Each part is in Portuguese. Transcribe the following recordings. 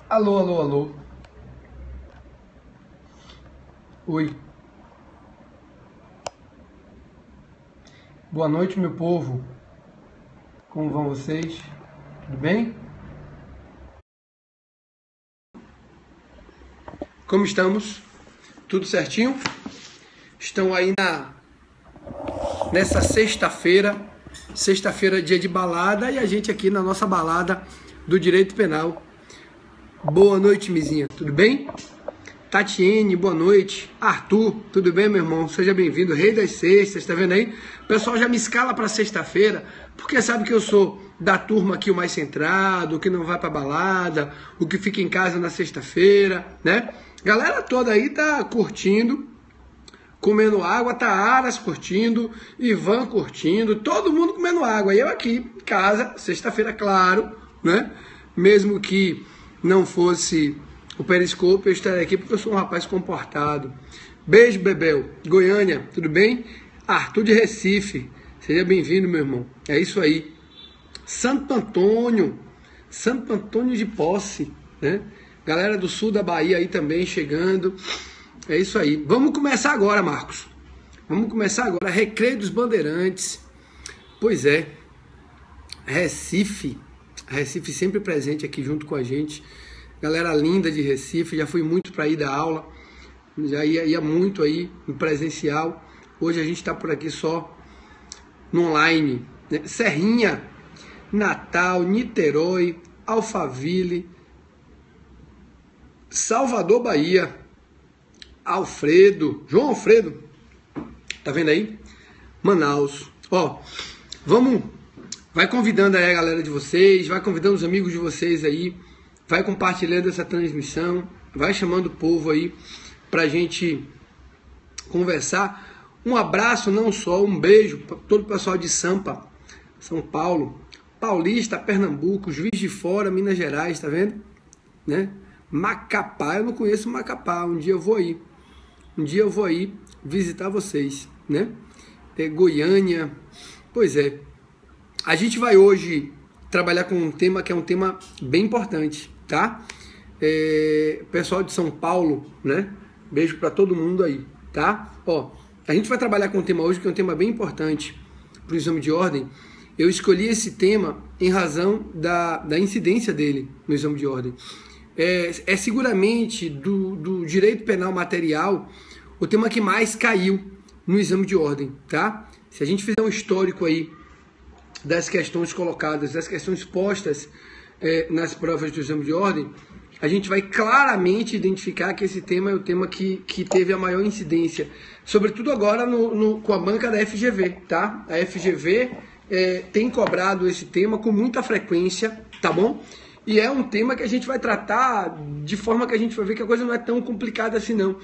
Alô, alô, alô. Oi. Boa noite, meu povo. Como vão vocês? Tudo bem? Como estamos? Tudo certinho? Estão aí nessa sexta-feira, dia de balada, e a gente aqui na nossa balada do Direito Penal. Boa noite, Mizinha. Tudo bem? Tatiene, boa noite. Arthur, tudo bem, meu irmão? Seja bem-vindo, rei das sextas, tá vendo aí? O pessoal já me escala para sexta-feira, porque sabe que eu sou da turma aqui o mais centrado, o que não vai pra balada, o que fica em casa na sexta-feira, né? Galera toda aí tá curtindo, comendo água, tá Aras curtindo, Ivan curtindo, todo mundo comendo água. E eu aqui em casa, sexta-feira, claro, né? Mesmo que não fosse o Periscope, eu estarei aqui porque eu sou um rapaz comportado. Beijo, Bebel. Goiânia, tudo bem? Arthur de Recife, seja bem-vindo, meu irmão. É isso aí. Santo Antônio de Posse, né? Galera do sul da Bahia aí também chegando. É isso aí. Vamos começar agora, Marcos. Vamos começar agora. Recreio dos Bandeirantes. Pois é. Recife sempre presente aqui junto com a gente. Galera linda de Recife, já fui muito para ir dar aula, já ia muito aí no presencial. Hoje a gente está por aqui só no online, né? Serrinha, Natal, Niterói, Alphaville, Salvador, Bahia, João Alfredo, tá vendo aí? Manaus. Ó, vai convidando aí a galera de vocês, vai convidando os amigos de vocês aí, vai compartilhando essa transmissão, vai chamando o povo aí pra gente conversar. Um abraço, não só, um beijo para todo o pessoal de Sampa, São Paulo, Paulista, Pernambuco, Juiz de Fora, Minas Gerais, tá vendo? Né? Macapá, eu não conheço Macapá, um dia eu vou aí visitar vocês, né? Goiânia, pois é. A gente vai hoje trabalhar com um tema que é um tema bem importante, tá? Pessoal de São Paulo, né? Beijo para todo mundo aí, tá? Ó, a gente vai trabalhar com um tema hoje que é um tema bem importante para o exame de ordem. Eu escolhi esse tema em razão da incidência dele no exame de ordem. É seguramente do direito penal material o tema que mais caiu no exame de ordem, tá? Se a gente fizer um histórico aí das questões colocadas, das questões postas nas provas do exame de ordem, a gente vai claramente identificar que esse tema é o tema que teve a maior incidência, sobretudo agora com a banca da FGV, tá? A FGV tem cobrado esse tema com muita frequência, tá bom? E é um tema que a gente vai tratar de forma que a gente vai ver que a coisa não é tão complicada assim não.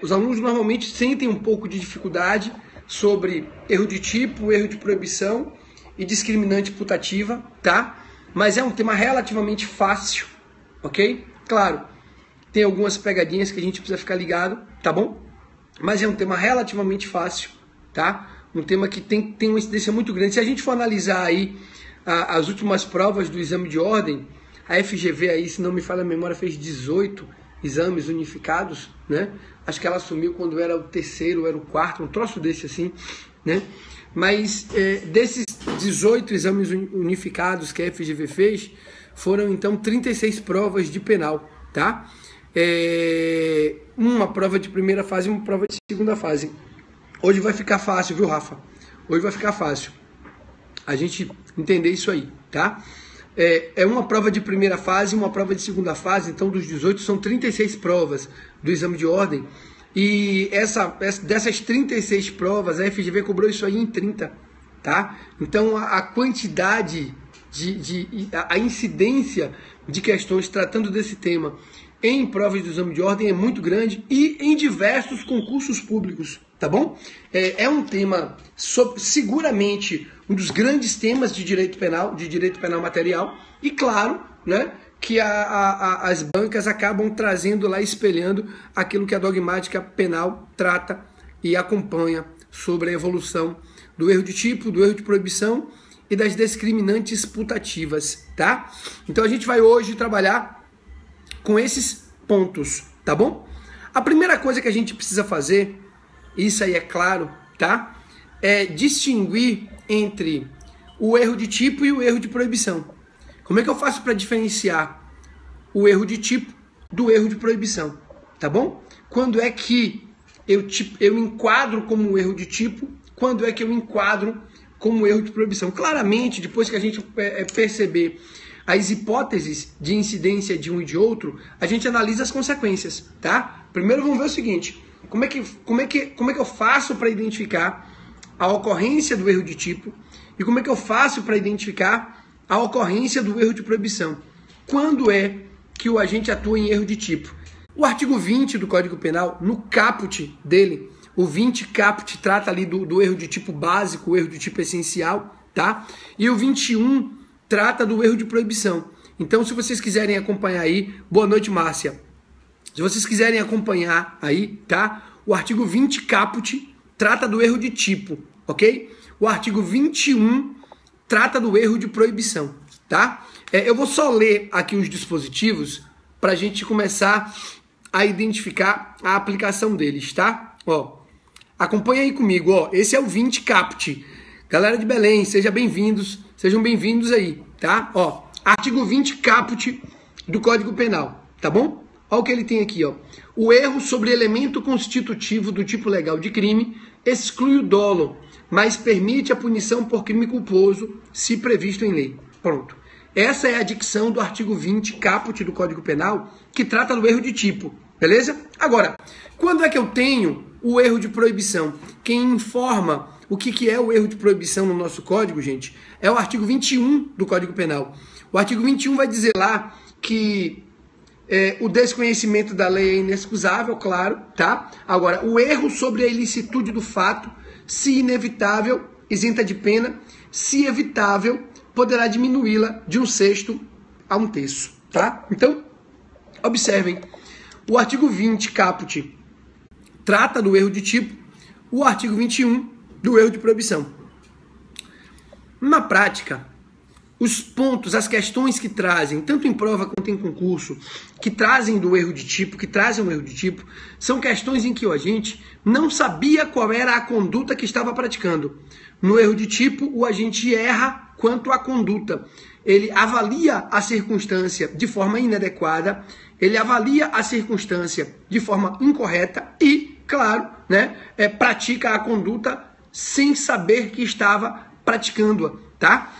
Os alunos normalmente sentem um pouco de dificuldade sobre erro de tipo, erro de proibição e discriminante putativa, tá? Mas é um tema relativamente fácil, ok? Claro, tem algumas pegadinhas que a gente precisa ficar ligado, tá bom? Mas é um tema relativamente fácil, tá? Um tema que tem uma incidência muito grande. Se a gente for analisar aí as últimas provas do exame de ordem, a FGV aí, se não me falha a memória, fez 18 exames unificados, né? Acho que ela assumiu quando era o terceiro, era o quarto, um troço desse assim, né? Mas desses 18 exames unificados que a FGV fez, foram então 36 provas de penal, tá? Uma prova de primeira fase e uma prova de segunda fase. Hoje vai ficar fácil, viu, Rafa? Hoje vai ficar fácil a gente entender isso aí, tá? Uma prova de primeira fase e uma prova de segunda fase, então dos 18 são 36 provas do exame de ordem. E dessas 36 provas, a FGV cobrou isso aí em 30, tá? Então a quantidade, a incidência de questões tratando desse tema em provas do exame de ordem é muito grande e em diversos concursos públicos, tá bom? É um tema, seguramente, um dos grandes temas de direito penal material, e claro, né, que as bancas acabam trazendo lá, espelhando aquilo que a dogmática penal trata e acompanha sobre a evolução do erro de tipo, do erro de proibição e das discriminantes putativas, tá? Então a gente vai hoje trabalhar com esses pontos, tá bom? A primeira coisa que a gente precisa fazer, isso aí é claro, tá? É distinguir entre o erro de tipo e o erro de proibição. Como é que eu faço para diferenciar o erro de tipo do erro de proibição, tá bom? Quando é que eu enquadro como erro de tipo, quando é que eu enquadro como erro de proibição? Claramente, depois que a gente perceber as hipóteses de incidência de um e de outro, a gente analisa as consequências, tá? Primeiro vamos ver o seguinte, como é que eu faço para identificar a ocorrência do erro de tipo e como é que eu faço para identificar a ocorrência do erro de proibição? Quando é que o agente atua em erro de tipo? O artigo 20 do Código Penal, no caput dele, o 20 caput trata ali do erro de tipo básico, o erro de tipo essencial, tá? E o 21 trata do erro de proibição. Então, se vocês quiserem acompanhar aí, boa noite, Márcia. Se vocês quiserem acompanhar aí, tá? O artigo 20 caput trata do erro de tipo, ok? O artigo 21 trata do erro de proibição, tá? Eu vou só ler aqui os dispositivos para a gente começar a identificar a aplicação deles, tá? Ó, acompanha aí comigo, ó. Esse é o 20 caput. Galera de Belém, sejam bem-vindos aí, tá? Ó, artigo 20 caput do Código Penal, tá bom? Olha o que ele tem aqui, ó. O erro sobre elemento constitutivo do tipo legal de crime exclui o dolo, mas permite a punição por crime culposo, se previsto em lei. Pronto. Essa é a dicção do artigo 20 caput do Código Penal, que trata do erro de tipo, beleza? Agora, quando é que eu tenho o erro de proibição? Quem informa o que é o erro de proibição no nosso código, gente, é o artigo 21 do Código Penal. O artigo 21 vai dizer lá que o desconhecimento da lei é inexcusável, claro, tá? Agora, o erro sobre a ilicitude do fato, se inevitável, isenta de pena, se evitável, poderá diminuí-la de 1/6 a 1/3, tá? Então, observem, o artigo 20 caput trata do erro de tipo, o artigo 21 do erro de proibição. Na prática, os pontos, as questões que trazem, tanto em prova quanto em concurso, que trazem do erro de tipo, que trazem o erro de tipo, são questões em que o agente não sabia qual era a conduta que estava praticando. No erro de tipo, o agente erra quanto à conduta. Ele avalia a circunstância de forma inadequada, ele avalia a circunstância de forma incorreta e, claro, né, pratica a conduta sem saber que estava praticando-a, tá?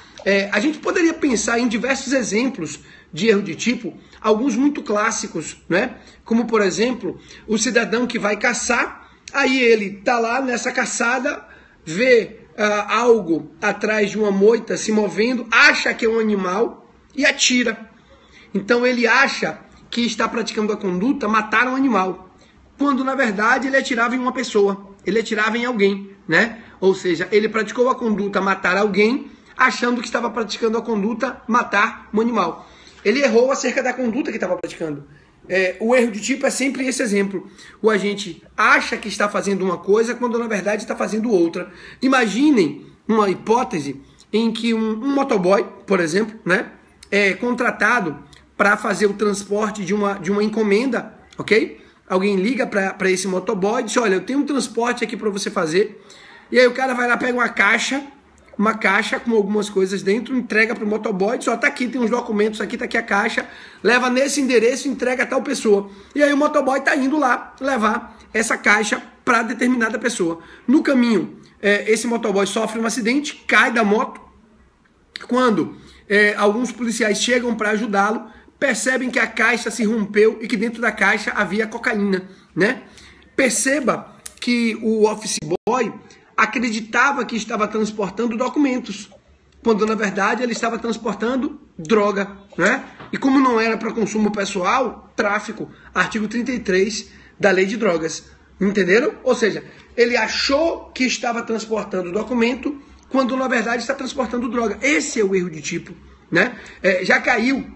A gente poderia pensar em diversos exemplos de erro de tipo, alguns muito clássicos, né? Como, por exemplo, o cidadão que vai caçar, aí ele tá lá nessa caçada, vê algo atrás de uma moita se movendo, acha que é um animal e atira. Então ele acha que está praticando a conduta matar um animal, quando na verdade ele atirava em uma pessoa, ele atirava em alguém, né? Ou seja, ele praticou a conduta matar alguém, achando que estava praticando a conduta matar um animal. Ele errou acerca da conduta que estava praticando. O erro de tipo é sempre esse exemplo. O agente acha que está fazendo uma coisa quando na verdade está fazendo outra. Imaginem uma hipótese em que um motoboy, por exemplo, né, é contratado para fazer o transporte de uma encomenda, ok? Alguém liga para esse motoboy e diz, olha, eu tenho um transporte aqui para você fazer. E aí o cara vai lá, pega uma caixa com algumas coisas dentro, entrega para o motoboy, diz, ó, tá aqui, tem uns documentos aqui, tá aqui a caixa, leva nesse endereço e entrega a tal pessoa. E aí o motoboy tá indo lá levar essa caixa para determinada pessoa. No caminho, esse motoboy sofre um acidente, cai da moto. Quando alguns policiais chegam para ajudá-lo, percebem que a caixa se rompeu e que dentro da caixa havia cocaína, né? Perceba que o office boy acreditava que estava transportando documentos, quando na verdade ele estava transportando droga, né? E como não era para consumo pessoal, tráfico, artigo 33 da Lei de Drogas. Entenderam? Ou seja, ele achou que estava transportando documento, quando na verdade está transportando droga. Esse é o erro de tipo, né? Já caiu.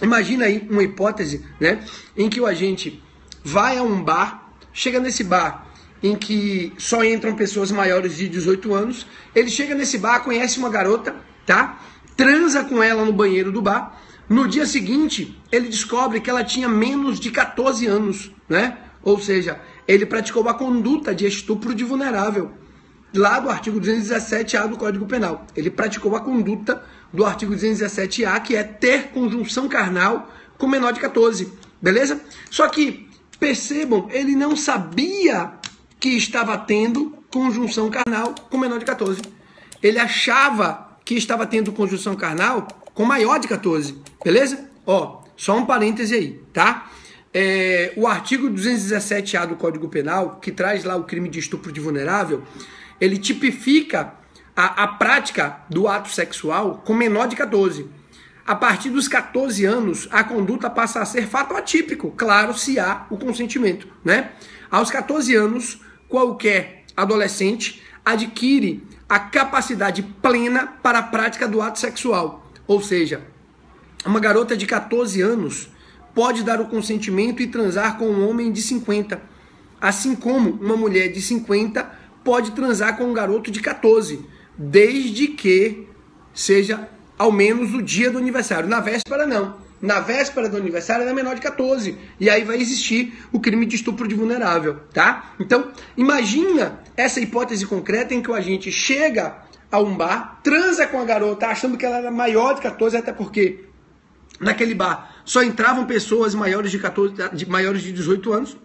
Imagina aí uma hipótese, né, em que o agente vai a um bar, chega nesse bar em que só entram pessoas maiores de 18 anos, ele chega nesse bar, conhece uma garota, tá? Transa com ela no banheiro do bar, No dia seguinte, ele descobre que ela tinha menos de 14 anos, né? Ou seja, ele praticou a conduta de estupro de vulnerável, lá do artigo 217A do Código Penal. Ele praticou a conduta do artigo 217A, que é ter conjunção carnal com menor de 14, beleza? Só que, percebam, ele não sabia que estava tendo conjunção carnal com menor de 14. Ele achava que estava tendo conjunção carnal com maior de 14, beleza? Ó, só um parêntese aí, tá? O artigo 217A do Código Penal, que traz lá o crime de estupro de vulnerável, ele tipifica a prática do ato sexual com menor de 14. A partir dos 14 anos, a conduta passa a ser fato atípico, claro, se há o consentimento, né? Aos 14 anos, qualquer adolescente adquire a capacidade plena para a prática do ato sexual. Ou seja, uma garota de 14 anos pode dar o consentimento e transar com um homem de 50, assim como uma mulher de 50 pode transar com um garoto de 14, desde que seja ao menos no dia do aniversário. Na véspera, não. Na véspera do aniversário, ela é menor de 14. E aí vai existir o crime de estupro de vulnerável, tá? Então, imagina essa hipótese concreta em que o agente chega a um bar, transa com a garota, achando que ela era maior de 14, até porque naquele bar só entravam pessoas maiores de 14, maiores de 18 anos.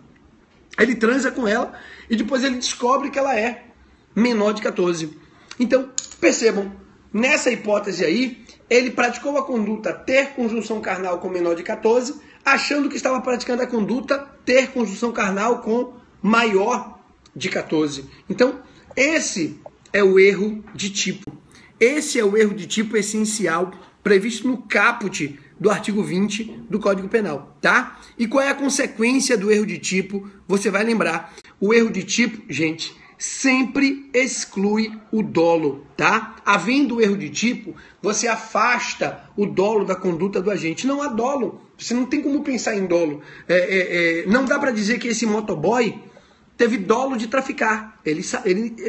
Ele transa com ela e depois ele descobre que ela é menor de 14. Então, percebam, nessa hipótese aí, ele praticou a conduta ter conjunção carnal com menor de 14, achando que estava praticando a conduta ter conjunção carnal com maior de 14. Então, esse é o erro de tipo. Esse é o erro de tipo essencial previsto no caput do artigo 20 do Código Penal, tá? E qual é a consequência do erro de tipo? Você vai lembrar, o erro de tipo, gente, sempre exclui o dolo, tá? Havendo erro de tipo, você afasta o dolo da conduta do agente. Não há dolo, você não tem como pensar em dolo. Não dá para dizer que esse motoboy teve dolo de traficar. Ele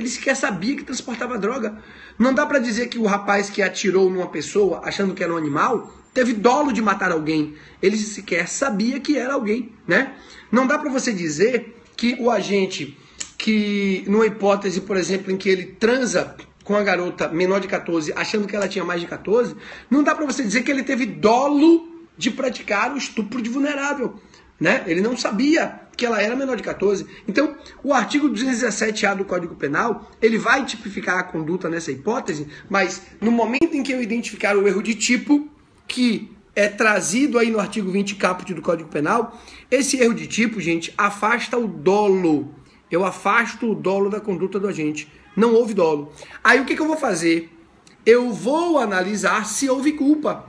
sequer sabia que transportava droga. Não dá para dizer que o rapaz que atirou numa pessoa, achando que era um animal, teve dolo de matar alguém. Ele sequer sabia que era alguém, né? Não dá para você dizer que o agente, que numa hipótese, por exemplo, em que ele transa com a garota menor de 14, achando que ela tinha mais de 14, não dá para você dizer que ele teve dolo de praticar o estupro de vulnerável, né? Ele não sabia que ela era menor de 14. Então, o artigo 217A do Código Penal, ele vai tipificar a conduta nessa hipótese, mas no momento em que eu identificar o erro de tipo, que é trazido aí no artigo 20 caput do Código Penal, esse erro de tipo, gente, afasta o dolo. Eu afasto o dolo da conduta do agente. Não houve dolo. Aí o que eu vou fazer? Eu vou analisar se houve culpa.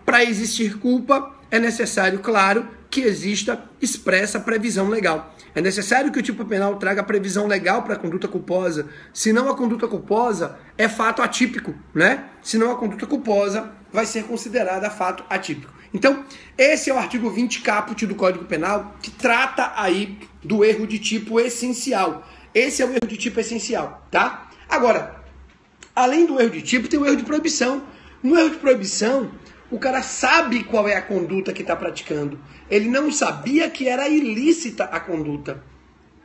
Para existir culpa, é necessário, claro, que exista expressa previsão legal. É necessário que o tipo penal traga previsão legal para a conduta culposa. Senão a conduta culposa é fato atípico, né? Senão a conduta culposa vai ser considerada fato atípico. Então, esse é o artigo 20 caput do Código Penal, que trata aí do erro de tipo essencial. Esse é o erro de tipo essencial, tá? Agora, além do erro de tipo, tem o erro de proibição. No erro de proibição, o cara sabe qual é a conduta que está praticando. Ele não sabia que era ilícita a conduta,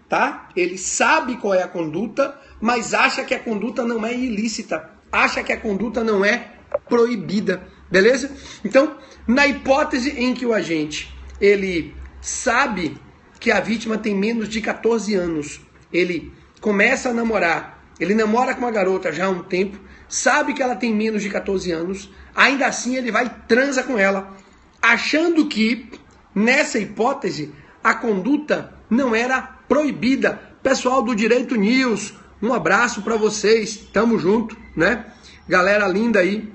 tá? Ele sabe qual é a conduta, mas acha que a conduta não é ilícita. Acha que a conduta não é proibida, beleza? Então, na hipótese em que o agente, ele sabe que a vítima tem menos de 14 anos, ele começa a namorar, ele namora com uma garota já há um tempo, sabe que ela tem menos de 14 anos, ainda assim ele vai e transa com ela, achando que, nessa hipótese, a conduta não era proibida. Pessoal do Direito News, um abraço para vocês, tamo junto, né? Galera linda aí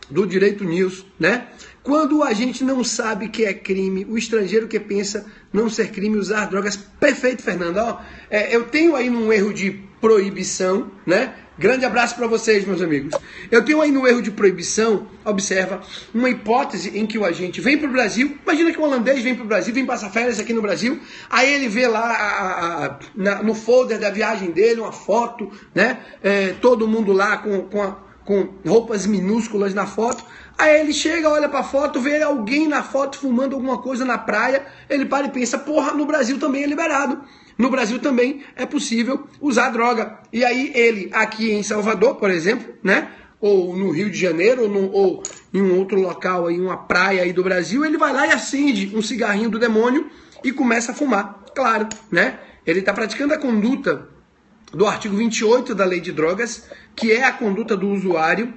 do Direito News, né? Quando a gente não sabe que é crime, o estrangeiro que pensa não ser crime usar drogas. Perfeito, Fernando. Ó, eu tenho aí um erro de proibição, né? Grande abraço para vocês, meus amigos. Eu tenho aí no erro de proibição, observa, uma hipótese em que o agente vem para o Brasil. Imagina que um holandês vem para o Brasil, vem passar férias aqui no Brasil, aí ele vê lá no folder da viagem dele uma foto, né? Todo mundo lá com roupas minúsculas na foto. Aí ele chega, olha pra foto, vê alguém na foto fumando alguma coisa na praia, ele para e pensa, porra, no Brasil também é liberado. No Brasil também é possível usar droga. E aí ele, aqui em Salvador, por exemplo, né? Ou no Rio de Janeiro, ou em um outro local, aí, uma praia aí do Brasil, ele vai lá e acende um cigarrinho do demônio e começa a fumar. Claro, né? Ele está praticando a conduta do artigo 28 da Lei de Drogas, que é a conduta do usuário.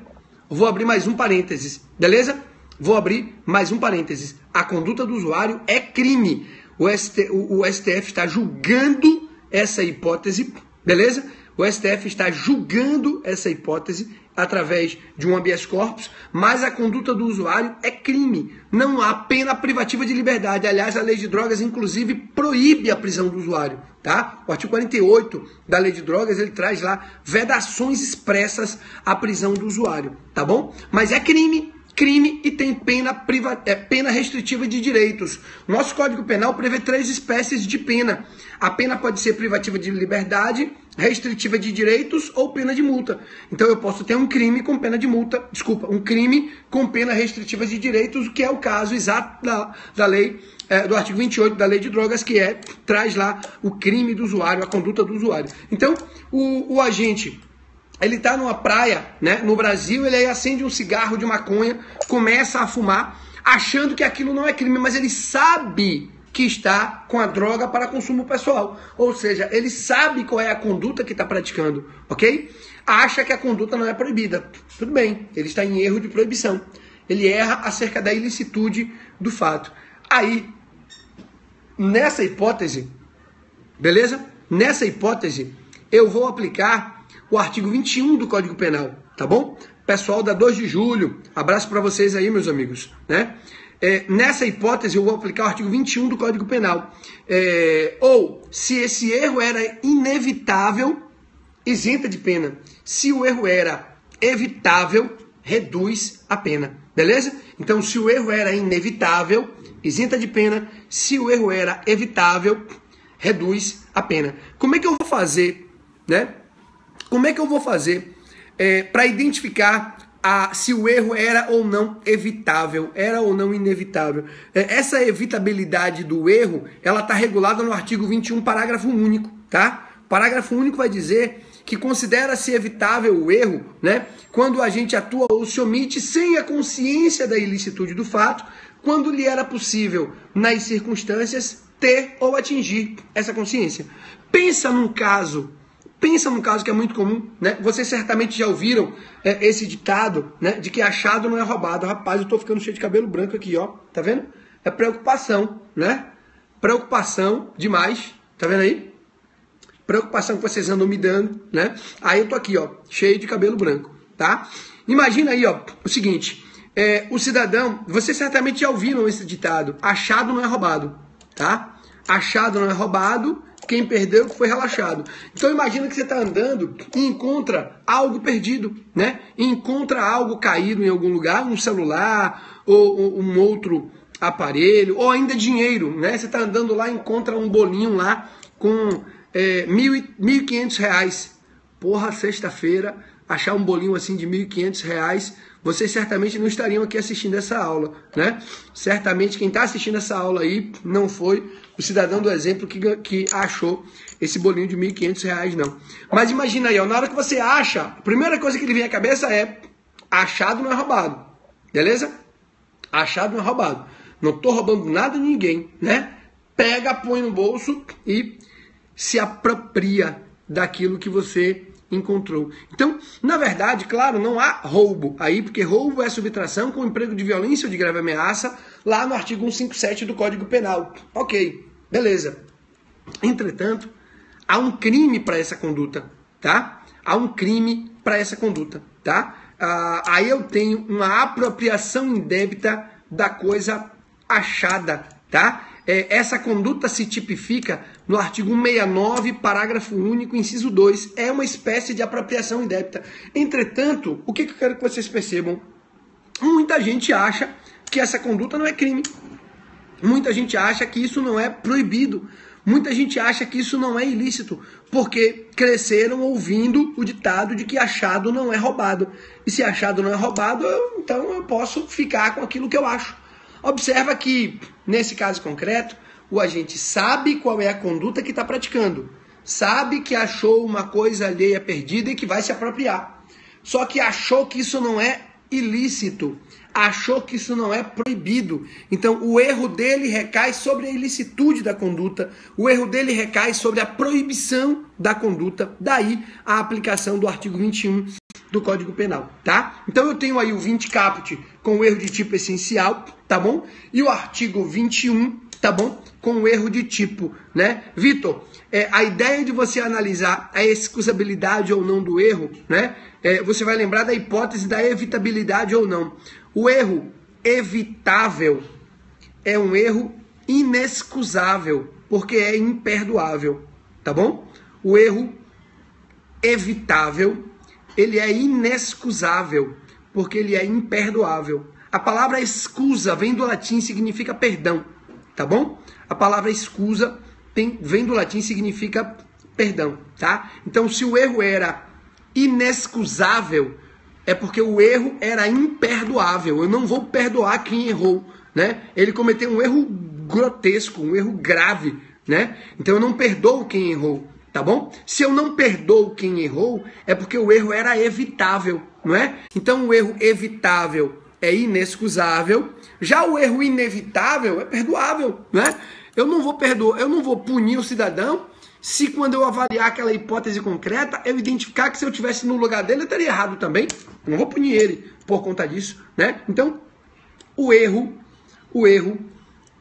Vou abrir mais um parênteses, beleza? Vou abrir mais um parênteses. A conduta do usuário é crime. O STF está julgando essa hipótese, beleza? O STF está julgando essa hipótese através de um habeas corpus, mas a conduta do usuário é crime. Não há pena privativa de liberdade. Aliás, a Lei de Drogas, inclusive, proíbe a prisão do usuário, tá? O artigo 48 da Lei de Drogas, ele traz lá vedações expressas à prisão do usuário, tá bom? Mas é crime e tem pena restritiva de direitos. Nosso Código Penal prevê 3 espécies de pena. A pena pode ser privativa de liberdade, restritiva de direitos ou pena de multa. Então eu posso ter um crime com pena de multa, um crime com pena restritiva de direitos, que é o caso exato da lei, do artigo 28 da Lei de Drogas, que traz lá o crime do usuário, a conduta do usuário. Então, o agente, ele está numa praia, né, no Brasil, ele aí acende um cigarro de maconha, começa a fumar, achando que aquilo não é crime, mas ele sabe que está com a droga para consumo pessoal. Ou seja, ele sabe qual é a conduta que está praticando, ok? Acha que a conduta não é proibida. Tudo bem, ele está em erro de proibição. Ele erra acerca da ilicitude do fato. Aí, nessa hipótese, beleza? Nessa hipótese, eu vou aplicar o artigo 21 do Código Penal, tá bom? Pessoal da 2 de julho, abraço para vocês aí, meus amigos, né? Nessa hipótese, eu vou aplicar o artigo 21 do Código Penal. Ou, se esse erro era inevitável, isenta de pena. Se o erro era evitável, reduz a pena, beleza? Então, se o erro era inevitável, isenta de pena. Se o erro era evitável, reduz a pena. Como é que eu vou fazer, né? Como é que eu vou fazer para identificar se o erro era ou não evitável, era ou não inevitável? Essa evitabilidade do erro, ela está regulada no artigo 21, parágrafo único, tá? Parágrafo único vai dizer que considera-se evitável o erro, né, quando o agente atua ou se omite sem a consciência da ilicitude do fato, quando lhe era possível, nas circunstâncias, ter ou atingir essa consciência. Pensa num caso que é muito comum, né? Vocês certamente já ouviram esse ditado, né? De que achado não é roubado. Rapaz, eu tô ficando cheio de cabelo branco aqui, ó. Tá vendo? É preocupação, né? Preocupação demais. Tá vendo aí? Preocupação que vocês andam me dando, né? Aí eu tô aqui, ó, cheio de cabelo branco, tá? Imagina aí, ó, o seguinte. O cidadão, vocês certamente já ouviram esse ditado. Achado não é roubado, tá? Achado não é roubado. Quem perdeu foi relaxado. Então imagina que você está andando e encontra algo perdido, né? Encontra algo caído em algum lugar, um celular ou um outro aparelho, ou ainda dinheiro, né? Você está andando lá e encontra um bolinho lá com R$1.500. Porra, sexta-feira, achar um bolinho assim de R$1.500, vocês certamente não estariam aqui assistindo essa aula, né? Certamente quem está assistindo essa aula aí não foi o cidadão do exemplo que achou esse bolinho de R$1.500, não. Mas imagina aí, ó, na hora que você acha, a primeira coisa que lhe vem à cabeça é: achado não é roubado, beleza? Achado não é roubado. Não estou roubando nada de ninguém, né? Pega, põe no bolso e se apropria daquilo que você encontrou. Então, na verdade, claro, não há roubo aí, porque roubo é subtração com emprego de violência ou de grave ameaça, lá no artigo 157 do Código Penal. Ok, beleza. Entretanto, há um crime para essa conduta, tá? Há um crime para essa conduta, tá? Aí eu tenho uma apropriação indébita da coisa achada, tá? Essa conduta se tipifica no artigo 169, parágrafo único, inciso 2. É uma espécie de apropriação indébita. Entretanto, o que eu quero que vocês percebam? Muita gente acha que essa conduta não é crime. Muita gente acha que isso não é proibido. Muita gente acha que isso não é ilícito, porque cresceram ouvindo o ditado de que achado não é roubado. E se achado não é roubado, então eu posso ficar com aquilo que eu acho. Observa que, nesse caso concreto, o agente sabe qual é a conduta que está praticando. Sabe que achou uma coisa alheia perdida e que vai se apropriar. Só que achou que isso não é ilícito. Achou que isso não é proibido. Então o erro dele recai sobre a ilicitude da conduta. O erro dele recai sobre a proibição da conduta. Daí a aplicação do artigo 21 do Código Penal, tá? Então eu tenho aí o 20 caput com o erro de tipo essencial, tá bom? E o artigo 21, tá bom? Com o erro de tipo, né? Vitor, a ideia de você analisar a excusabilidade ou não do erro, né? Você vai lembrar da hipótese da evitabilidade ou não. O erro evitável é um erro inexcusável, porque é imperdoável, tá bom? O erro evitável, ele é inexcusável, porque ele é imperdoável. A palavra excusa vem do latim, significa perdão, tá bom? A palavra excusa vem do latim, significa perdão, tá? Então, se o erro era inexcusável, é porque o erro era imperdoável. Eu não vou perdoar quem errou, né? Ele cometeu um erro grotesco, um erro grave, né? Então eu não perdoo quem errou, tá bom? Se eu não perdoo quem errou, é porque o erro era evitável, não é? Então o erro evitável é inexcusável, já o erro inevitável é perdoável, né? Eu não vou perdoar, eu não vou punir o cidadão se quando eu avaliar aquela hipótese concreta, eu identificar que se eu tivesse no lugar dele, eu estaria errado também. Eu não vou punir ele por conta disso, né? Então, o erro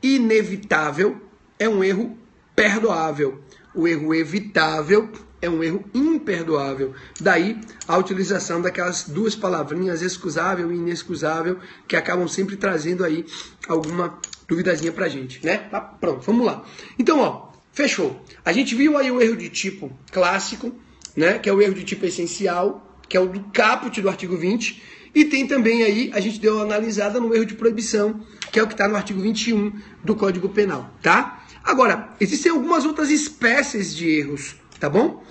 inevitável é um erro perdoável. O erro evitável é um erro imperdoável. Daí a utilização daquelas duas palavrinhas, excusável e inexcusável, que acabam sempre trazendo aí alguma duvidazinha pra gente, né? Tá, pronto, vamos lá. Então, ó, fechou. A gente viu aí o erro de tipo clássico, né? Que é o erro de tipo essencial, que é o do caput do artigo 20. E tem também aí, a gente deu uma analisada no erro de proibição, que é o que está no artigo 21 do Código Penal, tá? Agora, existem algumas outras espécies de erros, tá bom?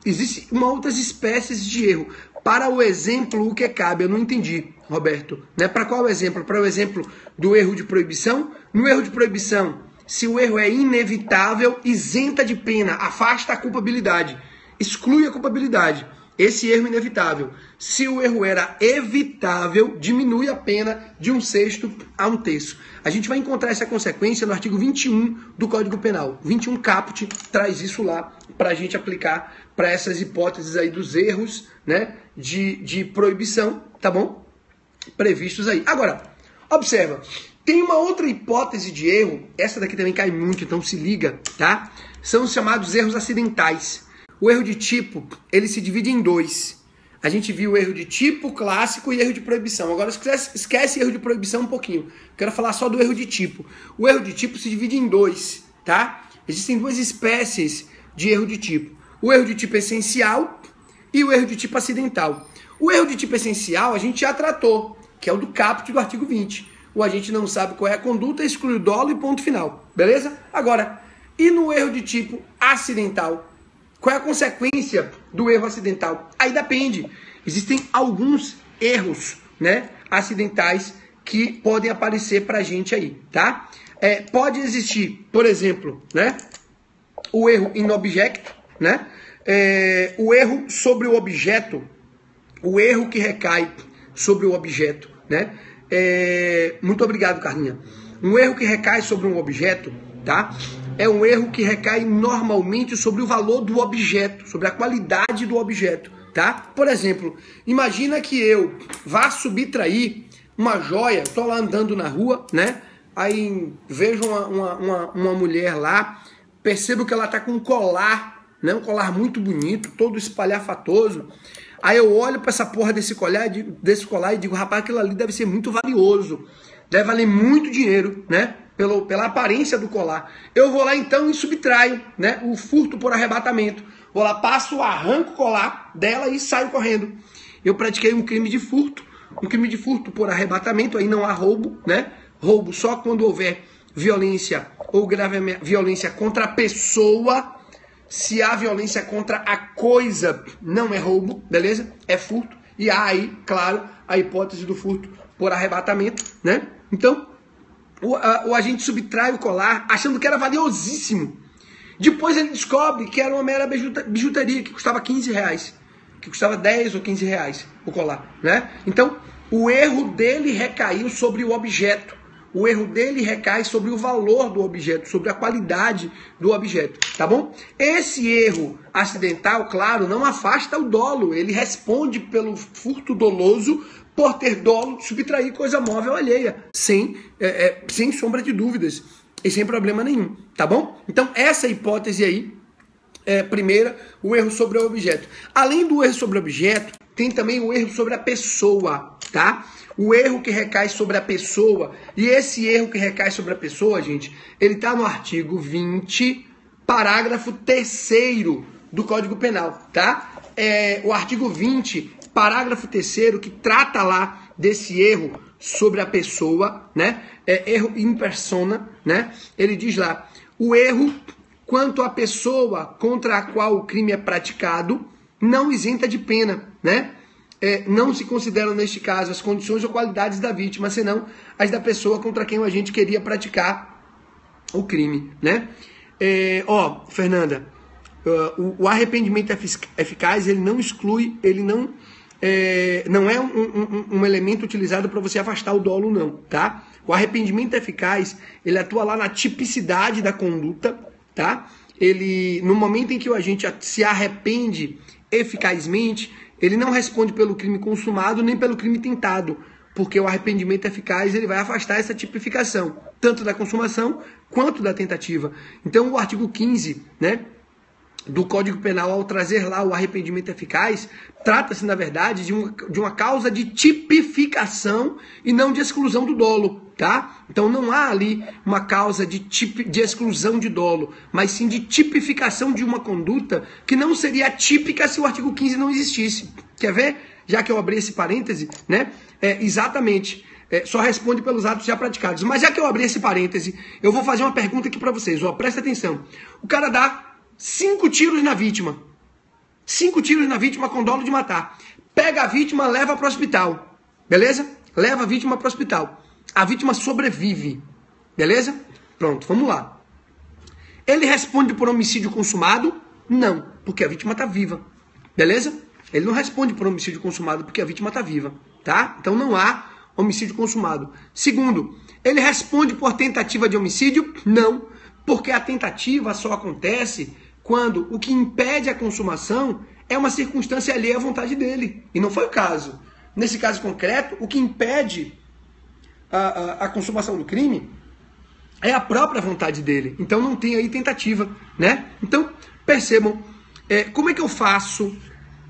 Existem outras espécies de erro. Para o exemplo, o que cabe? Eu não entendi, Roberto. Né? Para qual exemplo? Para o exemplo do erro de proibição? No erro de proibição, se o erro é inevitável, isenta de pena, afasta a culpabilidade, exclui a culpabilidade. Esse erro inevitável. Se o erro era evitável, diminui a pena de 1/6 a 1/3. A gente vai encontrar essa consequência no artigo 21 do Código Penal. 21 caput traz isso lá para a gente aplicar para essas hipóteses aí dos erros, né, de proibição, tá bom? Previstos aí. Agora, observa, tem uma outra hipótese de erro, essa daqui também cai muito, então se liga, tá? São os chamados erros acidentais. O erro de tipo, ele se divide em dois. A gente viu o erro de tipo clássico e erro de proibição. Agora esquece erro de proibição um pouquinho. Quero falar só do erro de tipo. O erro de tipo se divide em dois, tá? Existem duas espécies de erro de tipo. O erro de tipo essencial e o erro de tipo acidental. O erro de tipo essencial a gente já tratou, que é o do caput do artigo 20. O agente não sabe qual é a conduta, exclui o dolo e ponto final. Beleza? Agora, e no erro de tipo acidental? Qual é a consequência do erro acidental? Aí depende. Existem alguns erros, né, acidentais que podem aparecer pra gente aí, tá? Pode existir, por exemplo, né, o erro in objecto, né? O erro sobre o objeto, o erro que recai sobre o objeto, né? Muito obrigado, Carlinha. Um erro que recai sobre um objeto, tá? É um erro que recai normalmente sobre o valor do objeto, sobre a qualidade do objeto, tá? Por exemplo, imagina que eu vá subtrair uma joia, estou lá andando na rua, né? Aí vejo uma mulher lá, percebo que ela está com um colar, né? Um colar muito bonito, todo espalhafatoso. Aí eu olho para essa porra desse colar e digo, rapaz, aquilo ali deve ser muito valioso, deve valer muito dinheiro, né? Pela aparência do colar. Eu vou lá então e subtraio, né, o furto por arrebatamento. Vou lá, passo, arranco o colar dela e saio correndo. Eu pratiquei um crime de furto por arrebatamento, aí não há roubo, né? Roubo só quando houver violência ou grave violência contra a pessoa, se há violência contra a coisa, não é roubo, beleza? É furto. E há aí, claro, a hipótese do furto por arrebatamento, né? Então, o agente subtrai o colar achando que era valiosíssimo. Depois ele descobre que era uma mera bijuteria, que custava 15 reais. Que custava 10 ou 15 reais o colar, né? Então, o erro dele recaiu sobre o objeto. O erro dele recai sobre o valor do objeto, sobre a qualidade do objeto, tá bom? Esse erro acidental, claro, não afasta o dolo. Ele responde pelo furto doloso por ter dolo de subtrair coisa móvel alheia, sem sombra de dúvidas e sem problema nenhum, tá bom? Então, essa hipótese aí primeira, o erro sobre o objeto. Além do erro sobre o objeto, tem também o erro sobre a pessoa, tá? O erro que recai sobre a pessoa, e esse erro que recai sobre a pessoa, gente, ele tá no artigo 20, parágrafo 3º do Código Penal, tá? O artigo 20, parágrafo 3º, que trata lá desse erro sobre a pessoa, né? Erro in persona, né? Ele diz lá, o erro quanto à pessoa contra a qual o crime é praticado, não isenta de pena, né? Não se consideram, neste caso, as condições ou qualidades da vítima, senão as da pessoa contra quem o agente queria praticar o crime, né? Fernanda, o arrependimento eficaz, ele não exclui, ele não é um elemento utilizado para você afastar o dolo, não, tá? O arrependimento eficaz, ele atua lá na tipicidade da conduta, tá? Ele, no momento em que o agente se arrepende eficazmente, ele não responde pelo crime consumado nem pelo crime tentado, porque o arrependimento eficaz ele vai afastar essa tipificação, tanto da consumação quanto da tentativa. Então, o artigo 15, né, do Código Penal, ao trazer lá o arrependimento eficaz, trata-se, na verdade, de uma causa de tipificação e não de exclusão do dolo, tá? Então não há ali uma causa de exclusão de dolo, mas sim de tipificação de uma conduta que não seria típica se o artigo 15 não existisse. Quer ver? Já que eu abri esse parêntese, né? Exatamente. Só responde pelos atos já praticados. Mas já que eu abri esse parêntese, eu vou fazer uma pergunta aqui para vocês. Presta atenção. O cara dá 5 tiros na vítima. 5 tiros na vítima com dolo de matar. Pega a vítima, leva para o hospital. Beleza? Leva a vítima para o hospital. A vítima sobrevive. Beleza? Pronto, vamos lá. Ele responde por homicídio consumado? Não, porque a vítima está viva. Beleza? Ele não responde por homicídio consumado porque a vítima está viva. Tá? Então não há homicídio consumado. Segundo, ele responde por tentativa de homicídio? Não, porque a tentativa só acontece quando o que impede a consumação é uma circunstância alheia à vontade dele. E não foi o caso. Nesse caso concreto, o que impede a consumação do crime é a própria vontade dele. Então não tem aí tentativa, né? Então, percebam, como é que eu faço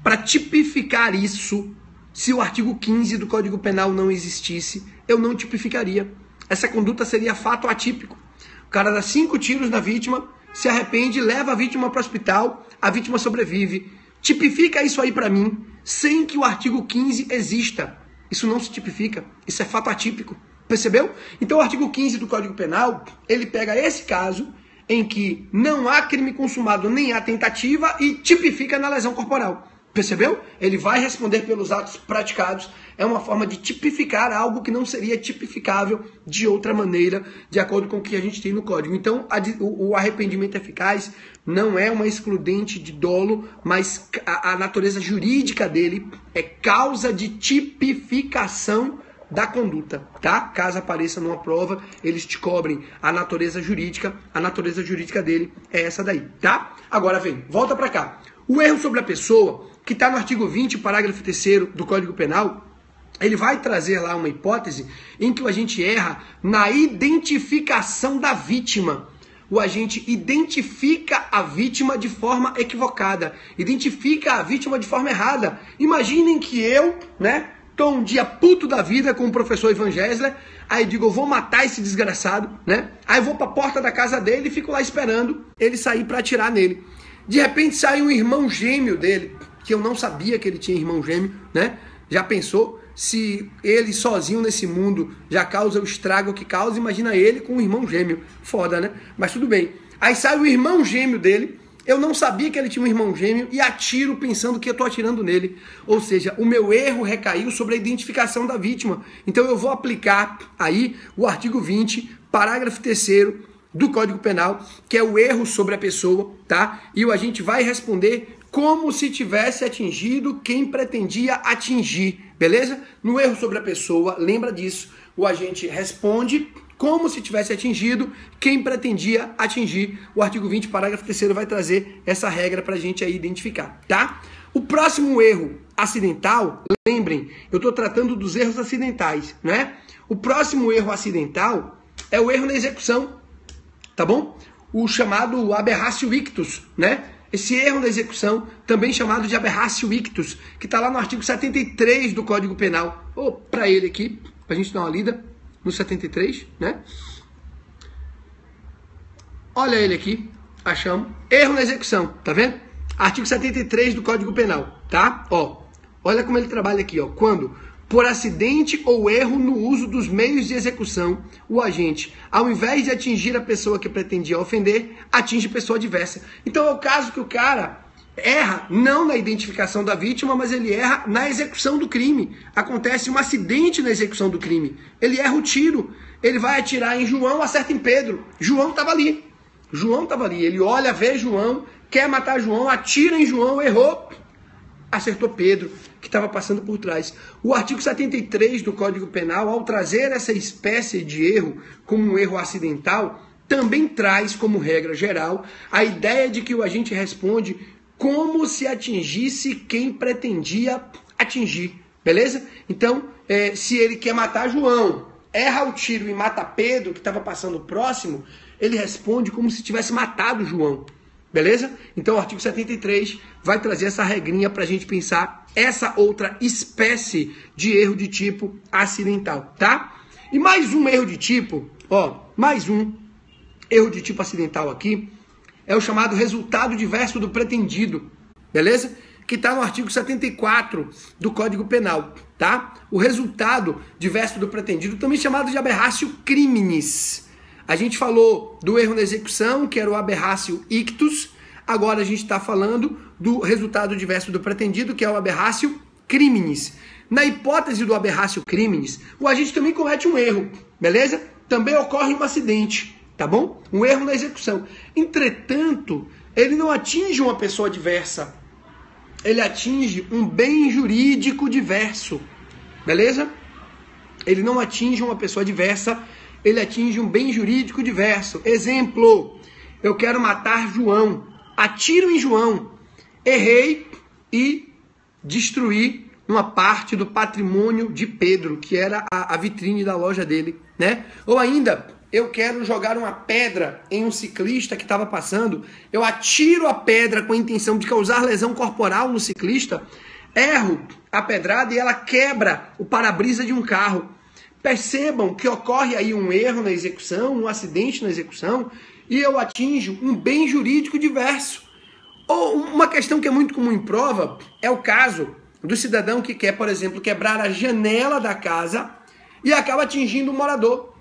para tipificar isso se o artigo 15 do Código Penal não existisse? Eu não tipificaria. Essa conduta seria fato atípico. O cara dá 5 tiros na vítima, se arrepende, leva a vítima para o hospital, a vítima sobrevive. Tipifica isso aí para mim, sem que o artigo 15 exista. Isso não se tipifica, isso é fato atípico. Percebeu? Então o artigo 15 do Código Penal, ele pega esse caso em que não há crime consumado nem há tentativa e tipifica na lesão corporal. Percebeu? Ele vai responder pelos atos praticados. É uma forma de tipificar algo que não seria tipificável de outra maneira, de acordo com o que a gente tem no Código. Então, o arrependimento eficaz não é uma excludente de dolo, mas a natureza jurídica dele é causa de tipificação da conduta, tá? Caso apareça numa prova, eles te cobrem a natureza jurídica dele é essa daí, tá? Agora vem, volta pra cá. O erro sobre a pessoa, que está no artigo 20, parágrafo 3º do Código Penal, ele vai trazer lá uma hipótese em que o agente erra na identificação da vítima. O agente identifica a vítima de forma equivocada, identifica a vítima de forma errada. Imaginem que eu, né, tô um dia puto da vida com o professor Ivan Gessler, aí digo, eu vou matar esse desgraçado, né? Aí eu vou pra porta da casa dele e fico lá esperando ele sair para atirar nele. De repente sai um irmão gêmeo dele, que eu não sabia que ele tinha irmão gêmeo, né? Já pensou? se ele sozinho nesse mundo já causa o estrago que causa, imagina ele com um irmão gêmeo. Foda, né? Mas tudo bem. Aí sai o irmão gêmeo dele, eu não sabia que ele tinha um irmão gêmeo e atiro pensando que eu estou atirando nele. Ou seja, o meu erro recaiu sobre a identificação da vítima. Então eu vou aplicar aí o artigo 20, parágrafo 3º do Código Penal, que é o erro sobre a pessoa, tá? E o agente vai responder como se tivesse atingido quem pretendia atingir, beleza? No erro sobre a pessoa, lembra disso, o agente responde como se tivesse atingido quem pretendia atingir. O artigo 20, parágrafo 3º vai trazer essa regra para a gente aí identificar, tá? O próximo erro acidental, lembrem, eu estou tratando dos erros acidentais, né? O próximo erro acidental é o erro na execução, tá bom? O chamado aberratio ictus, né? Esse erro na execução, também chamado de aberratio ictus, que está lá no artigo 73 do Código Penal. Ou para ele aqui, para a gente dar uma lida no 73, né? Olha ele aqui, achamos. Erro na execução, tá vendo? Artigo 73 do Código Penal, tá? Ó, olha como ele trabalha aqui, ó. Quando, por acidente ou erro no uso dos meios de execução, o agente, ao invés de atingir a pessoa que pretendia ofender, atinge pessoa adversa. Então é o caso que o cara erra não na identificação da vítima, mas ele erra na execução do crime. Acontece um acidente na execução do crime. Ele erra o tiro. Ele vai atirar em João, acerta em Pedro. João estava ali. João estava ali. Ele olha, vê João, quer matar João, atira em João, errou, acertou Pedro, que estava passando por trás. O artigo 73 do Código Penal, ao trazer essa espécie de erro como um erro acidental, também traz como regra geral a ideia de que o agente responde como se atingisse quem pretendia atingir, beleza? Então, se ele quer matar João, erra o tiro e mata Pedro, que estava passando próximo, ele responde como se tivesse matado João, beleza? Então o artigo 73 vai trazer essa regrinha para a gente pensar essa outra espécie de erro de tipo acidental, tá? E mais um erro de tipo, ó, mais um erro de tipo acidental aqui, é o chamado resultado diverso do pretendido, beleza? Que está no artigo 74 do Código Penal, tá? O resultado diverso do pretendido, também chamado de aberratio criminis. A gente falou do erro na execução, que era o aberratio ictus. Agora a gente está falando do resultado diverso do pretendido, que é o aberratio criminis. Na hipótese do aberratio criminis, o agente também comete um erro, beleza? Também ocorre um acidente, tá bom? Um erro na execução. Entretanto, ele não atinge uma pessoa diversa. Ele atinge um bem jurídico diverso, beleza? Ele não atinge uma pessoa diversa, ele atinge um bem jurídico diverso. Exemplo, eu quero matar João, atiro em João, errei e destruí uma parte do patrimônio de Pedro, que era a vitrine da loja dele, né? Ou ainda, eu quero jogar uma pedra em um ciclista que estava passando, eu atiro a pedra com a intenção de causar lesão corporal no ciclista, erro a pedrada e ela quebra o para-brisa de um carro. Percebam que ocorre aí um erro na execução, um acidente na execução, e eu atinjo um bem jurídico diverso. Ou uma questão que é muito comum em prova é o caso do cidadão que quer, por exemplo, quebrar a janela da casa e acaba atingindo um morador.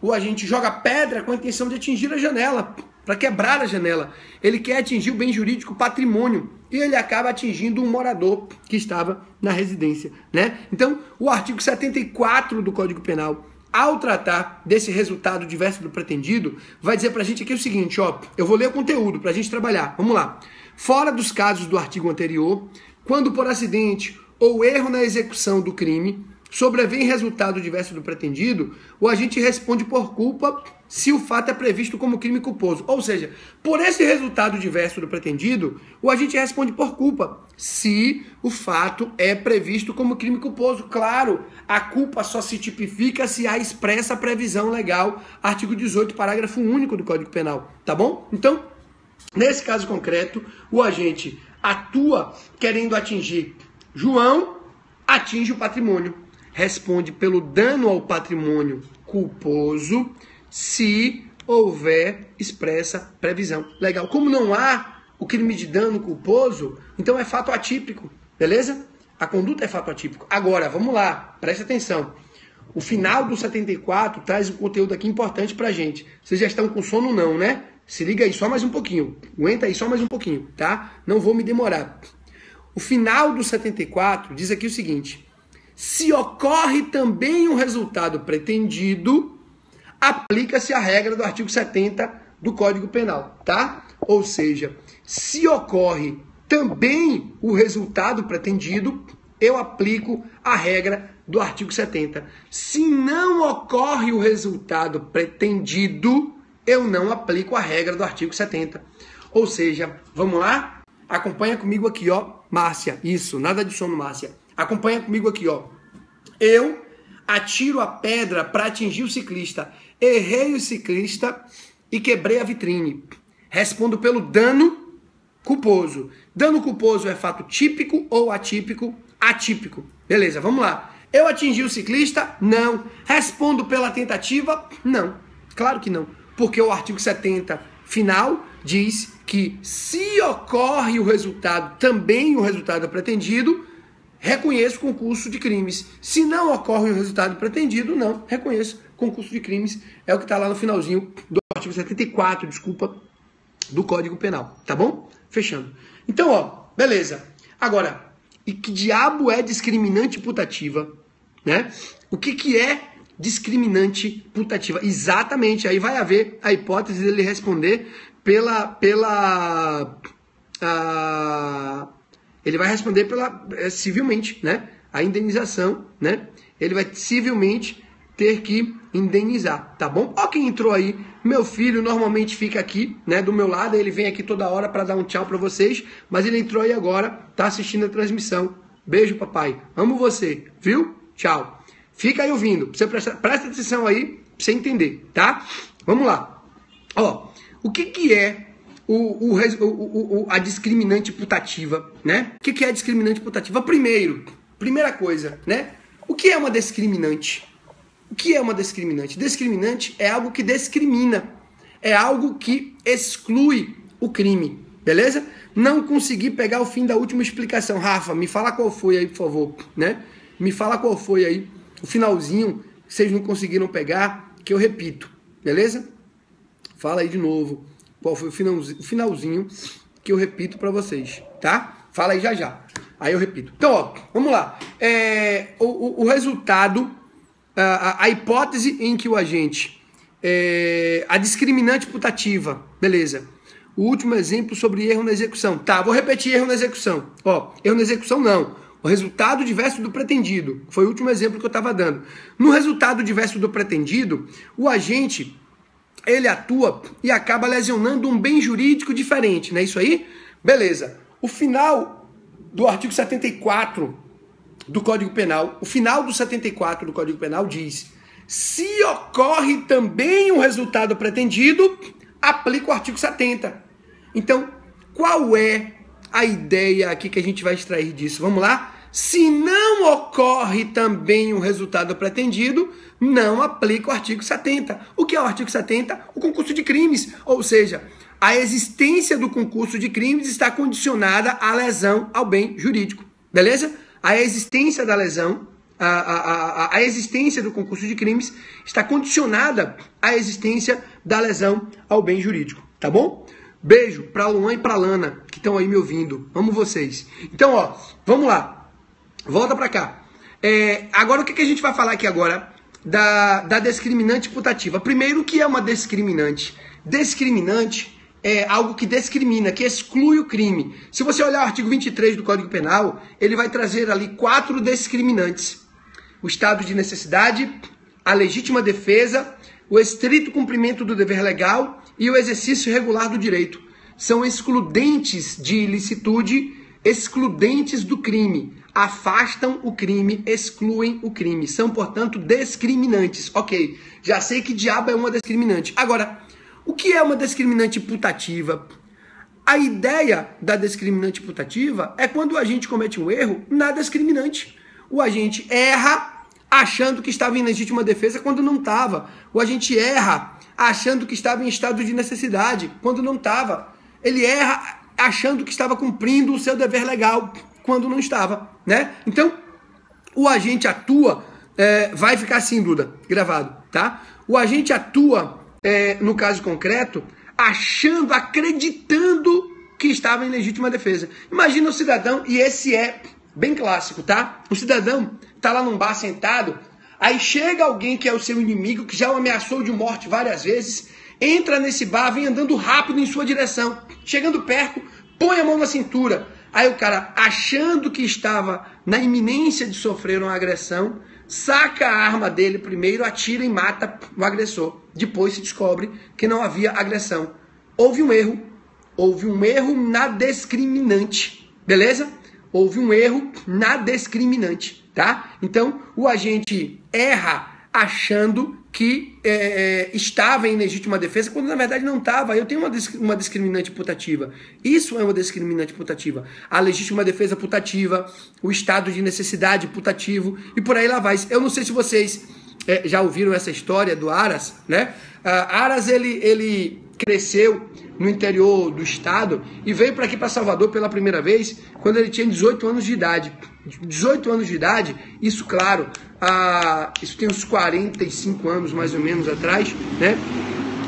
O agente joga pedra com a intenção de atingir a janela, para quebrar a janela. Ele quer atingir o bem jurídico patrimônio e ele acaba atingindo um morador que estava na residência, né? Então, o artigo 74 do Código Penal, ao tratar desse resultado diverso do pretendido, vai dizer pra gente aqui o seguinte, ó, eu vou ler o conteúdo pra gente trabalhar. Vamos lá. Fora dos casos do artigo anterior, quando por acidente ou erro na execução do crime sobrevém resultado diverso do pretendido, o agente responde por culpa se o fato é previsto como crime culposo. Ou seja, por esse resultado diverso do pretendido, o agente responde por culpa se o fato é previsto como crime culposo. Claro, a culpa só se tipifica se há expressa previsão legal, artigo 18, parágrafo único do Código Penal, tá bom? Então, nesse caso concreto, o agente atua querendo atingir João, atinge o patrimônio. Responde pelo dano ao patrimônio culposo se houver expressa previsão legal. Como não há o crime de dano culposo, então é fato atípico, beleza? A conduta é fato atípico. Agora, vamos lá, preste atenção. O final do 74 traz um conteúdo aqui importante pra gente. Vocês já estão com sono não, né? Se liga aí, só mais um pouquinho. Aguenta aí só mais um pouquinho, tá? Não vou me demorar. O final do 74 diz aqui o seguinte: se ocorre também um resultado pretendido, aplica-se a regra do artigo 70 do Código Penal, tá? Ou seja, se ocorre também o resultado pretendido, eu aplico a regra do artigo 70. Se não ocorre o resultado pretendido, eu não aplico a regra do artigo 70. Ou seja, vamos lá? Acompanha comigo aqui, ó. Márcia, isso, nada de sono, Márcia. Acompanha comigo aqui, ó. Eu atiro a pedra para atingir o ciclista. Errei o ciclista e quebrei a vitrine. Respondo pelo dano culposo. Dano culposo é fato típico ou atípico? Atípico. Beleza, vamos lá. Eu atingi o ciclista? Não. Respondo pela tentativa? Não. Claro que não. Porque o artigo 70 final diz que se ocorre o resultado, também o resultado pretendido, reconheço concurso de crimes. Se não ocorre o resultado pretendido, não reconheço concurso de crimes. É o que está lá no finalzinho do artigo 74, desculpa, do Código Penal. Tá bom? Fechando. Então, ó, beleza. Agora, e que diabo é discriminante putativa? Né? O que é discriminante putativa? Exatamente, aí vai haver a hipótese dele responder ele vai responder civilmente, né? A indenização, né? Ele vai civilmente ter que indenizar, tá bom? Ó quem entrou aí, meu filho normalmente fica aqui, né, do meu lado, ele vem aqui toda hora para dar um tchau para vocês, mas ele entrou aí agora, tá assistindo a transmissão. Beijo, papai. Amo você, viu? Tchau. Fica aí ouvindo, você presta atenção aí pra você entender, tá? Vamos lá. Ó, o que é a discriminante putativa, né? O que é a discriminante putativa? Primeira coisa, né? O que é uma discriminante? O que é uma discriminante? Discriminante é algo que discrimina, é algo que exclui o crime, beleza? Não consegui pegar o fim da última explicação. Rafa, me fala qual foi aí, por favor, né? Me fala qual foi aí o finalzinho que vocês não conseguiram pegar, que eu repito, beleza? Fala aí de novo qual foi o finalzinho que eu repito para vocês, tá? Fala aí já. Aí eu repito. Então, ó, vamos lá. O resultado, a hipótese em que o agente, a discriminante putativa, beleza. O último exemplo sobre erro na execução. Tá, vou repetir erro na execução. Ó, erro na execução não. O resultado diverso do pretendido. Foi o último exemplo que eu estava dando. No resultado diverso do pretendido, o agente, ele atua e acaba lesionando um bem jurídico diferente, não é isso aí? Beleza. O final do artigo 74 do Código Penal, o final do 74 do Código Penal diz: se ocorre também um resultado pretendido, aplica o artigo 70. Então, qual é a ideia aqui que a gente vai extrair disso? Vamos lá? Se não ocorre também um resultado pretendido, não aplica o artigo 70. O que é o artigo 70? O concurso de crimes. Ou seja, a existência do concurso de crimes está condicionada à lesão ao bem jurídico. Beleza? A existência da lesão, a existência do concurso de crimes está condicionada à existência da lesão ao bem jurídico. Tá bom? Beijo para Luan e para Lana, que estão aí me ouvindo. Amo vocês. Então, ó, vamos lá. Volta para cá. Agora, o que a gente vai falar aqui agora da discriminante putativa? Primeiro, o que é uma discriminante? Discriminante é algo que discrimina, que exclui o crime. Se você olhar o artigo 23 do Código Penal, ele vai trazer ali 4 discriminantes. O estado de necessidade, a legítima defesa, o estrito cumprimento do dever legal e o exercício regular do direito. São excludentes de ilicitude, excludentes do crime. Afastam o crime, excluem o crime. São, portanto, discriminantes. Ok, já sei que diabo é uma discriminante. Agora, o que é uma discriminante putativa? A ideia da discriminante putativa é quando o agente comete um erro na discriminante. O agente erra achando que estava em legítima defesa quando não estava. O agente erra achando que estava em estado de necessidade quando não estava. Ele erra achando que estava cumprindo o seu dever legal quando não estava, né? Então, o agente atua, vai ficar assim, Duda, gravado, tá? O agente atua, no caso concreto, achando, acreditando que estava em legítima defesa. Imagina o cidadão, e esse é bem clássico, tá? O cidadão tá lá num bar sentado, aí chega alguém que é o seu inimigo, que já o ameaçou de morte várias vezes, entra nesse bar, vem andando rápido em sua direção, chegando perto, põe a mão na cintura. Aí o cara, achando que estava na iminência de sofrer uma agressão, saca a arma dele primeiro, atira e mata o agressor. Depois se descobre que não havia agressão. Houve um erro na discriminante, beleza? Houve um erro na discriminante, tá? Então, o agente erra achando que estava em legítima defesa, quando na verdade não estava. Eu tenho uma discriminante putativa. Isso é uma discriminante putativa. A legítima defesa putativa, o estado de necessidade putativo, e por aí lá vai. Eu não sei se vocês já ouviram essa história do Aras, né? Aras, ele cresceu no interior do estado e veio para aqui, para Salvador, pela primeira vez quando ele tinha 18 anos de idade. 18 anos de idade, isso, claro, isso tem uns 45 anos mais ou menos atrás, né?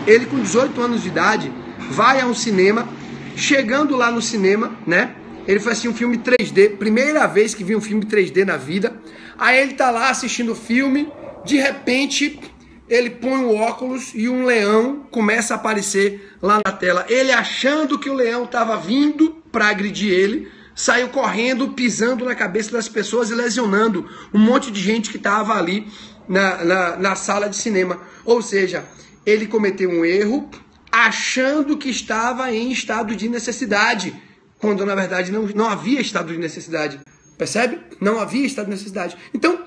Ele, com 18 anos de idade, vai a um cinema. Chegando lá no cinema, né? Ele foi assistir um filme 3D, primeira vez que viu um filme 3D na vida. Aí ele tá lá assistindo o filme, de repente ele põe o óculos e um leão começa a aparecer lá na tela. Ele, achando que o leão estava vindo para agredir ele, saiu correndo, pisando na cabeça das pessoas e lesionando um monte de gente que estava ali na sala de cinema. Ou seja, ele cometeu um erro achando que estava em estado de necessidade, quando na verdade não havia estado de necessidade. Percebe? Não havia estado de necessidade. Então,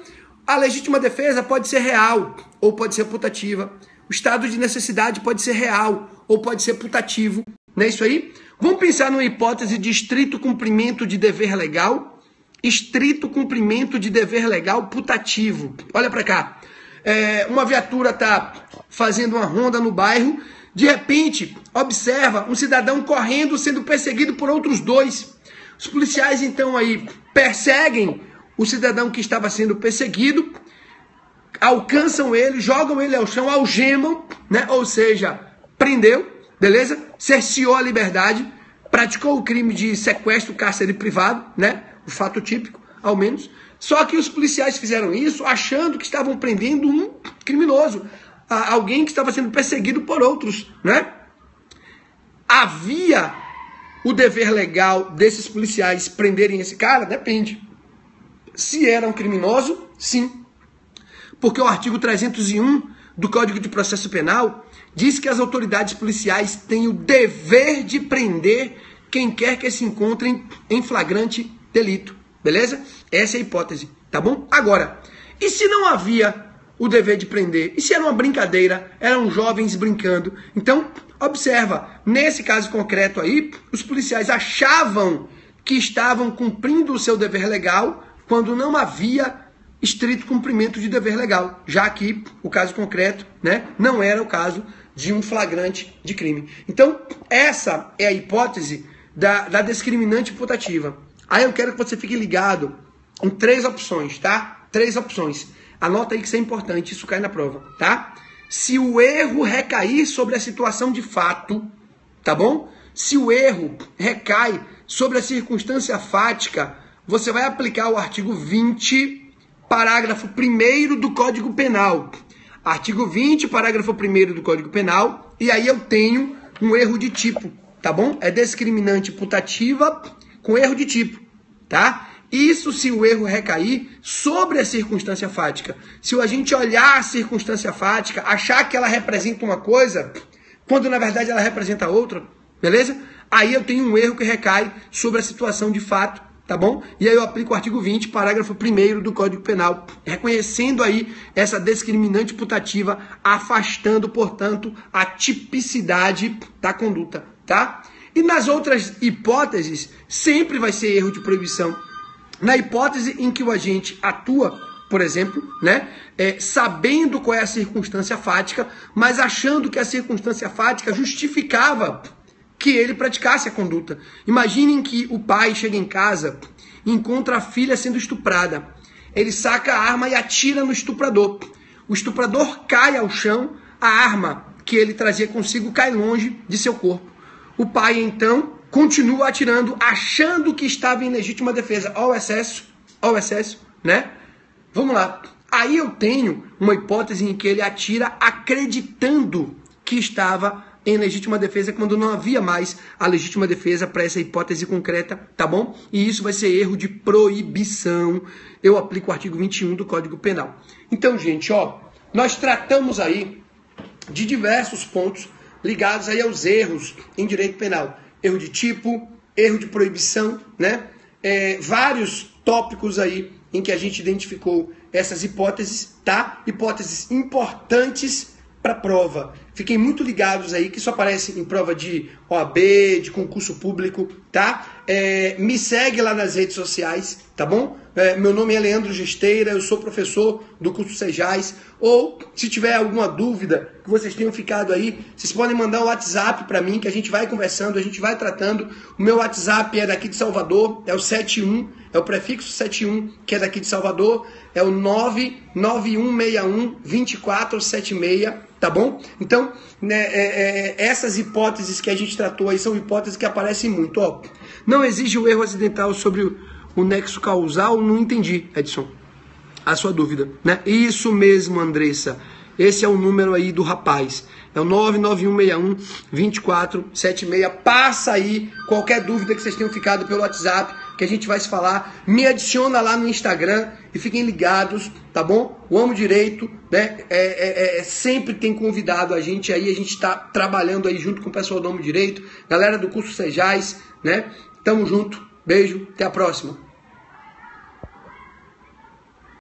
a legítima defesa pode ser real ou pode ser putativa. O estado de necessidade pode ser real ou pode ser putativo. Não é isso aí? Vamos pensar numa hipótese de estrito cumprimento de dever legal. Estrito cumprimento de dever legal putativo. Olha para cá. Uma viatura está fazendo uma ronda no bairro. De repente, observa um cidadão correndo, sendo perseguido por outros dois. Os policiais, então, aí perseguem o cidadão que estava sendo perseguido, alcançam ele, jogam ele ao chão, algemam, né? Ou seja, prendeu, beleza? Cerceou a liberdade, praticou o crime de sequestro, cárcere privado, né? O fato típico, ao menos. Só que os policiais fizeram isso achando que estavam prendendo um criminoso, alguém que estava sendo perseguido por outros, né? Havia o dever legal desses policiais prenderem esse cara? Depende. Se era um criminoso, sim. Porque o artigo 301 do Código de Processo Penal diz que as autoridades policiais têm o dever de prender quem quer que se encontrem em flagrante delito. Beleza? Essa é a hipótese, tá bom? Agora, e se não havia o dever de prender? E se era uma brincadeira? Eram jovens brincando? Então, observa, nesse caso concreto aí, os policiais achavam que estavam cumprindo o seu dever legal quando não havia estrito cumprimento de dever legal, já que o caso concreto, né, não era o caso de um flagrante de crime. Então, essa é a hipótese da discriminante putativa. Aí eu quero que você fique ligado em 3 opções, tá? 3 opções. Anota aí que isso é importante, isso cai na prova, tá? Se o erro recair sobre a situação de fato, tá bom? Se o erro recai sobre a circunstância fática, você vai aplicar o artigo 20, parágrafo 1º do Código Penal. Artigo 20, parágrafo 1º do Código Penal, e aí eu tenho um erro de tipo, tá bom? É discriminante putativa com erro de tipo, tá? Isso se o erro recair sobre a circunstância fática. Se a gente olhar a circunstância fática, achar que ela representa uma coisa, quando na verdade ela representa outra, beleza? Aí eu tenho um erro que recai sobre a situação de fato, tá bom? E aí eu aplico o artigo 20, parágrafo 1º do Código Penal, reconhecendo aí essa discriminante putativa, afastando, portanto, a tipicidade da conduta, tá? E nas outras hipóteses, sempre vai ser erro de proibição. Na hipótese em que o agente atua, por exemplo, né, sabendo qual é a circunstância fática, mas achando que a circunstância fática justificava que ele praticasse a conduta. Imaginem que o pai chega em casa encontra a filha sendo estuprada. Ele saca a arma e atira no estuprador. O estuprador cai ao chão, a arma que ele trazia consigo cai longe de seu corpo. O pai, então, continua atirando, achando que estava em legítima defesa. Olha o excesso, né? Vamos lá. Aí eu tenho uma hipótese em que ele atira acreditando que estava em legítima defesa quando não havia mais a legítima defesa para essa hipótese concreta, tá bom? E isso vai ser erro de proibição. Eu aplico o artigo 21 do Código Penal. Então, gente, ó, nós tratamos aí de diversos pontos ligados aí aos erros em direito penal. Erro de tipo, erro de proibição, né? Vários tópicos aí em que a gente identificou essas hipóteses, tá? Hipóteses importantes para prova. Fiquem muito ligados aí, que isso aparece em prova de OAB, de concurso público, tá? Me segue lá nas redes sociais, tá bom? Meu nome é Leandro Gesteira, eu sou professor do curso Sejais. Ou, se tiver alguma dúvida que vocês tenham ficado aí, vocês podem mandar um WhatsApp para mim, que a gente vai conversando, a gente vai tratando. O meu WhatsApp é daqui de Salvador, é o 71, é o prefixo 71, que é daqui de Salvador, é o 991612476, tá bom? Então, né, essas hipóteses que a gente tratou aí são hipóteses que aparecem muito, ó. Não exige o erro acidental sobre o nexo causal, não entendi, Edson, a sua dúvida, né? Isso mesmo, Andressa. Esse é o número aí do rapaz. É o 991612476. Passa aí qualquer dúvida que vocês tenham ficado pelo WhatsApp, que a gente vai se falar. Me adiciona lá no Instagram e fiquem ligados, tá bom? O Amo Direito, né? Sempre tem convidado a gente aí. A gente está trabalhando aí junto com o pessoal do Amo Direito, galera do curso Sejais, né? Tamo junto. Beijo. Até a próxima.